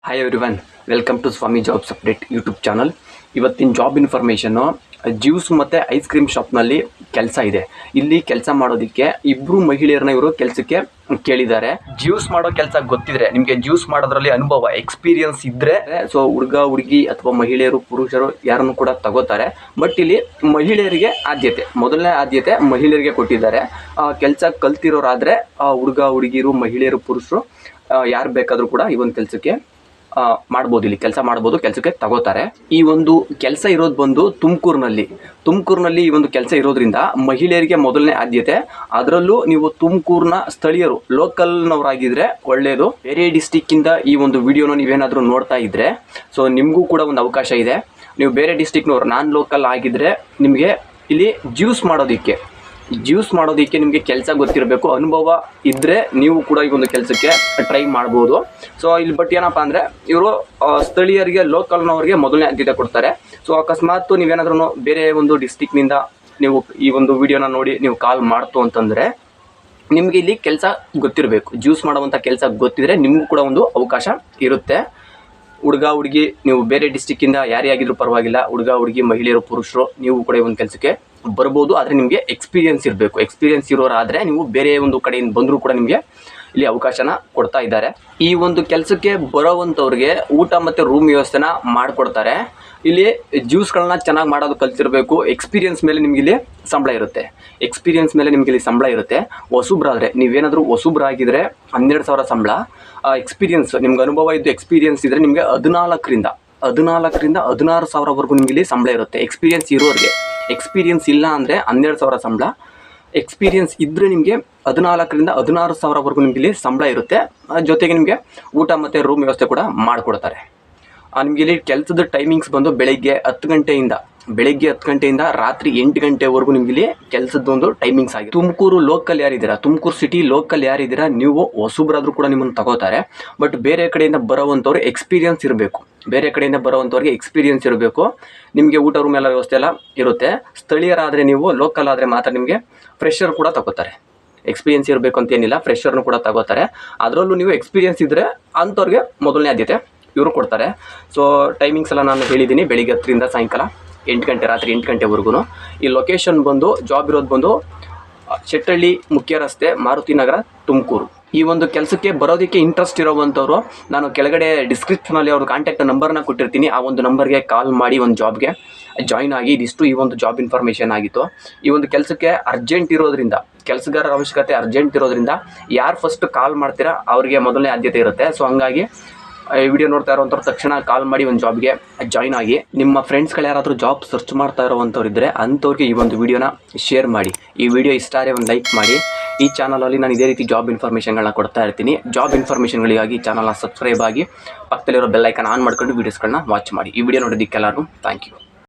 Hi everyone, welcome to Swami jobs update YouTube channel. ಇವತ್ತಿನ job ಇನ್ಫಾರ್ಮೇಷನ್ನು juice ಮತ್ತು ice cream ಶಾಪ್ನಲ್ಲಿ ಕೆಲಸ ಇದೆ. ಇಲ್ಲಿ ಕೆಲಸ ಮಾಡೋದಕ್ಕೆ ಇಬ್ಬರು ಮಹಿಳೆಯರನ್ನ ಇವರು ಕೆಲಸಕ್ಕೆ ಕೇಳಿದ್ದಾರೆ. ಜ್ಯೂಸ್ ಮಾಡೋ ಕೆಲಸ ಗೊತ್ತಿದ್ರೆ, ನಿಮಗೆ ಜ್ಯೂಸ್ ಮಾಡೋದ್ರಲ್ಲಿ ಅನುಭವ ಎಕ್ಸ್ಪೀರಿಯನ್ಸ್ ಇದ್ದರೆ ಹುಡುಗ ಹುಡುಗಿ ಅಥವಾ ಮಹಿಳೆಯರು ಪುರುಷರು ಯಾರನ್ನು ಕೂಡ ತಗೋತಾರೆ. ಬಟ್ ಇಲ್ಲಿ ಮಹಿಳೆಯರಿಗೆ ಆದ್ಯತೆ, ಮೊದಲನೇ ಆದ್ಯತೆ ಮಹಿಳೆಯರಿಗೆ ಕೊಟ್ಟಿದ್ದಾರೆ. ಕೆಲಸ ಕಲ್ತಿರೋರಾದರೆ ಹುಡುಗ ಹುಡುಗಿರು ಮಹಿಳೆಯರು ಪುರುಷರು ಯಾರು ಬೇಕಾದರೂ ಕೂಡ ಈ ಒಂದು ಕೆಲಸಕ್ಕೆ ಮಾಡ್ಬೋದು, ಇಲ್ಲಿ ಕೆಲಸ ಮಾಡ್ಬೋದು, ಕೆಲಸಕ್ಕೆ ತಗೋತಾರೆ. ಈ ಒಂದು ಕೆಲಸ ಇರೋದು ಬಂದು ತುಮಕೂರಿನಲ್ಲಿ ಈ ಒಂದು ಕೆಲಸ ಇರೋದ್ರಿಂದ ಮಹಿಳೆಯರಿಗೆ ಮೊದಲನೇ ಆದ್ಯತೆ. ಅದರಲ್ಲೂ ನೀವು ತುಮಕೂರಿನ ಸ್ಥಳೀಯರು ಲೋಕಲ್ನವರಾಗಿದ್ದರೆ ಒಳ್ಳೆಯದು. ಬೇರೆ ಡಿಸ್ಟಿಕ್ಕಿಂದ ಈ ಒಂದು ವಿಡಿಯೋನ ನೀವೇನಾದರೂ ನೋಡ್ತಾ ಇದ್ದರೆ ನಿಮಗೂ ಕೂಡ ಒಂದು ಅವಕಾಶ ಇದೆ. ನೀವು ಬೇರೆ ಡಿಸ್ಟಿಕ್ನವ್ರು ನಾನ್ ಲೋಕಲ್ ಆಗಿದ್ದರೆ ನಿಮಗೆ ಇಲ್ಲಿ ಜ್ಯೂಸ್ ಮಾಡೋದಕ್ಕೆ ನಿಮಗೆ ಕೆಲಸ ಗೊತ್ತಿರಬೇಕು, ಅನುಭವ ಇದ್ದರೆ ನೀವು ಕೂಡ ಈ ಒಂದು ಕೆಲಸಕ್ಕೆ ಟ್ರೈ ಮಾಡ್ಬೋದು. ಇಲ್ಲಿ ಬಟ್ ಏನಪ್ಪ ಅಂದರೆ ಇವರು ಸ್ಥಳೀಯರಿಗೆ ಲೋಕಲ್ನವ್ರಿಗೆ ಮೊದಲನೇ ಆದ್ಯತೆ ಕೊಡ್ತಾರೆ. ಅಕಸ್ಮಾತ್ ನೀವೇನಾದ್ರೂ ಬೇರೆ ಒಂದು ಡಿಸ್ಟಿಕ್ನಿಂದ ನೀವು ಈ ಒಂದು ವಿಡಿಯೋನ ನೋಡಿ ನೀವು ಕಾಲ್ ಮಾಡ್ತು ಅಂತಂದರೆ ನಿಮಗೆ ಇಲ್ಲಿ ಕೆಲಸ ಗೊತ್ತಿರಬೇಕು. ಜ್ಯೂಸ್ ಮಾಡುವಂಥ ಕೆಲಸ ಗೊತ್ತಿದ್ರೆ ನಿಮಗೂ ಕೂಡ ಒಂದು ಅವಕಾಶ ಇರುತ್ತೆ. ಹುಡುಗ ಹುಡುಗಿ ನೀವು ಬೇರೆ ಡಿಸ್ಟಿಕ್ಕಿಂದ ಯಾರೇ ಆಗಿದ್ರೂ ಪರವಾಗಿಲ್ಲ, ಹುಡುಗ ಹುಡುಗಿ ಮಹಿಳೆಯರು ಪುರುಷರು ನೀವು ಕೂಡ ಒಂದು ಕೆಲಸಕ್ಕೆ ಬರ್ಬೋದು. ಆದರೆ ನಿಮಗೆ ಎಕ್ಸ್ಪೀರಿಯನ್ಸ್ ಇರಬೇಕು. ಎಕ್ಸ್ಪೀರಿಯನ್ಸ್ ಇರೋರಾದರೆ ನೀವು ಬೇರೆ ಒಂದು ಕಡೆಯಿಂದ ಬಂದರೂ ಕೂಡ ನಿಮಗೆ ಇಲ್ಲಿ ಅವಕಾಶನ ಕೊಡ್ತಾ ಇದ್ದಾರೆ. ಈ ಒಂದು ಕೆಲಸಕ್ಕೆ ಬರೋವಂಥವ್ರಿಗೆ ಊಟ ಮತ್ತು ರೂಮ್ ವ್ಯವಸ್ಥೆನ ಮಾಡಿಕೊಡ್ತಾರೆ. ಇಲ್ಲಿ ಜ್ಯೂಸ್ಗಳನ್ನ ಚೆನ್ನಾಗಿ ಮಾಡೋದು ಕಲ್ತಿರಬೇಕು. ಎಕ್ಸ್ಪೀರಿಯನ್ಸ್ ಮೇಲೆ ನಿಮಗೆ ಇಲ್ಲಿ ಸಂಬಳ ಇರುತ್ತೆ. ಹೊಸಬ್ರಾದರೆ ನೀವೇನಾದರೂ ಹೊಸಬ್ರಾಗಿದ್ದರೆ 12,000 ಸಂಬಳ. ಎಕ್ಸ್ಪೀರಿಯನ್ಸ್ ನಿಮ್ಗೆ ಅನುಭವ ಇದ್ದು ಎಕ್ಸ್ಪೀರಿಯನ್ಸ್ ಇದ್ದರೆ ನಿಮಗೆ 14ರಿಂದ 16,000ವರೆಗೂ ನಿಮಗೆ ಇಲ್ಲಿ ಸಂಬಳ ಇರುತ್ತೆ. ಎಕ್ಸ್ಪೀರಿಯನ್ಸ್ ಇರೋರಿಗೆ. ಎಕ್ಸ್ಪೀರಿಯನ್ಸ್ ಇಲ್ಲ ಅಂದರೆ 12,000 ಸಂಬಳ. ಎಕ್ಸ್ಪೀರಿಯನ್ಸ್ ಇದ್ದರೆ ನಿಮಗೆ 14ರಿಂದ 16,000ವರೆಗೂ ನಿಮಗೆ ಇಲ್ಲಿ ಸಂಬಳ ಇರುತ್ತೆ. ಜೊತೆಗೆ ನಿಮಗೆ ಊಟ ಮತ್ತು ರೂಮ್ ವ್ಯವಸ್ಥೆ ಕೂಡ ಮಾಡಿಕೊಡ್ತಾರೆ. ನಿಮಗೆ ಇಲ್ಲಿ ಕೆಲಸದ ಟೈಮಿಂಗ್ಸ್ ಬಂದು ಬೆಳಗ್ಗೆ 10 ಗಂಟೆಯಿಂದ ರಾತ್ರಿ 8 ಗಂಟೆವರೆಗೂ ನಿಮಗೆ ಇಲ್ಲಿ ಕೆಲಸದೊಂದು ಟೈಮಿಂಗ್ಸ್ ಆಗಿದೆ. ತುಮಕೂರು ಸಿಟಿ ಲೋಕಲ್ ಯಾರಿದ್ದೀರಾ ನೀವು ಹೊಸಬ್ರಾದ್ರೂ ಕೂಡ ನಿಮ್ಮನ್ನು ತಗೋತಾರೆ. ಬಟ್ ಬೇರೆ ಕಡೆಯಿಂದ ಬರೋವಂಥವ್ರು ಎಕ್ಸ್ಪೀರಿಯನ್ಸ್ ಇರಬೇಕು. ನಿಮಗೆ ಊಟ ರೂಮ್ ಎಲ್ಲ ವ್ಯವಸ್ಥೆ ಎಲ್ಲ ಇರುತ್ತೆ. ಸ್ಥಳೀಯರಾದರೆ ನೀವು ಲೋಕಲ್ ಆದರೆ ಮಾತ್ರ ನಿಮಗೆ ಫ್ರೆಶರ್ ಕೂಡ ತಗೋತಾರೆ. ಎಕ್ಸ್ಪೀರಿಯನ್ಸ್ ಇರಬೇಕು ಅಂತೇನಿಲ್ಲ, ಫ್ರೆಶರ್ನು ಕೂಡ ತಗೋತಾರೆ. ಅದರಲ್ಲೂ ನೀವು ಎಕ್ಸ್ಪೀರಿಯನ್ಸ್ ಇದ್ದರೆ ಅಂಥವ್ರಿಗೆ ಮೊದಲನೇ ಆದ್ಯತೆ ಇವರು ಕೊಡ್ತಾರೆ. ಟೈಮಿಂಗ್ಸ್ ಎಲ್ಲ ನಾನು ಹೇಳಿದ್ದೀನಿ, ಬೆಳಿಗ್ಗೆ 10ರಿಂದ ಸಾಯಂಕಾಲ 8 ಗಂಟೆ, ರಾತ್ರಿ 8 ಗಂಟೆವರೆಗೂ. ಈ ಲೊಕೇಶನ್ ಬಂದು ಜಾಬ್ ಇರೋದು ಬಂದು ಶೆಟ್ಟಳ್ಳಿ ಮುಖ್ಯ ರಸ್ತೆ, ಮಾರುತಿ ನಗರ, ತುಮಕೂರು. ಈ ಒಂದು ಕೆಲಸಕ್ಕೆ ಬರೋದಕ್ಕೆ ಇಂಟ್ರೆಸ್ಟ್ ಇರೋವಂಥವ್ರು ನಾನು ಕೆಳಗಡೆ ಡಿಸ್ಕ್ರಿಪ್ಷನಲ್ಲಿ ಅವ್ರ ಕಾಂಟ್ಯಾಕ್ಟ್ ನಂಬರ್ನ ಕೊಟ್ಟಿರ್ತೀನಿ. ಆ ಒಂದು ನಂಬರ್ಗೆ ಕಾಲ್ ಮಾಡಿ ಒಂದು ಜಾಬ್ಗೆ ಜಾಯ್ನ್ ಆಗಿ. ಇದಿಷ್ಟು ಈ ಒಂದು ಜಾಬ್ ಇನ್ಫಾರ್ಮೇಷನ್ ಆಗಿತ್ತು. ಈ ಒಂದು ಕೆಲಸಕ್ಕೆ ಕೆಲಸಗಾರರ ಅವಶ್ಯಕತೆ ಅರ್ಜೆಂಟ್ ಇರೋದ್ರಿಂದ ಯಾರು ಫಸ್ಟ್ ಕಾಲ್ ಮಾಡ್ತೀರಾ ಅವ್ರಿಗೆ ಮೊದಲನೇ ಆದ್ಯತೆ ಇರುತ್ತೆ. ಹಂಗಾಗಿ ಈ ವಿಡಿಯೋ ನೋಡ್ತಾ ಇರೋವಂಥವ್ರು ತಕ್ಷಣ ಕಾಲ್ ಮಾಡಿ ಒಂದು ಜಾಬ್ಗೆ ಜಾಯ್ನ್ ಆಗಿ. ನಿಮ್ಮ ಫ್ರೆಂಡ್ಸ್ಗಳು ಯಾರಾದರೂ ಜಾಬ್ ಸರ್ಚ್ ಮಾಡ್ತಾ ಇರೋವಂಥವ್ರು ಇದ್ದರೆ ಅಂಥವ್ರಿಗೆ ಈ ಒಂದು ವಿಡಿಯೋನ ಶೇರ್ ಮಾಡಿ. ಈ ವಿಡಿಯೋ ಇಷ್ಟ ಆದರೆ ಒಂದು ಲೈಕ್ ಮಾಡಿ. ಈ ಚಾನಲಲ್ಲಿ ನಾನು ಇದೇ ರೀತಿ ಜಾಬ್ ಇನ್ಫಾರ್ಮೇಷನ್ಗಳನ್ನ ಕೊಡ್ತಾ ಇರ್ತೀನಿ. ಜಾಬ್ ಇನ್ಫಾರ್ಮೇಷನ್ಗಳಿಗಾಗಿ ಚಾನಲ್ನ ಸಬ್ಸ್ಕ್ರೈಬ್ ಆಗಿ ಪಕ್ಕದಲ್ಲಿರೋ ಬೆಲ್ ಐಕಾನ್ ಆನ್ ಮಾಡ್ಕೊಂಡು ವೀಡಿಯೋಸ್ಗಳನ್ನ ವಾಚ್ ಮಾಡಿ. ಈ ವಿಡಿಯೋ ನೋಡೋದಕ್ಕೆಲ್ಲರಿಗೂ ಥ್ಯಾಂಕ್ ಯು.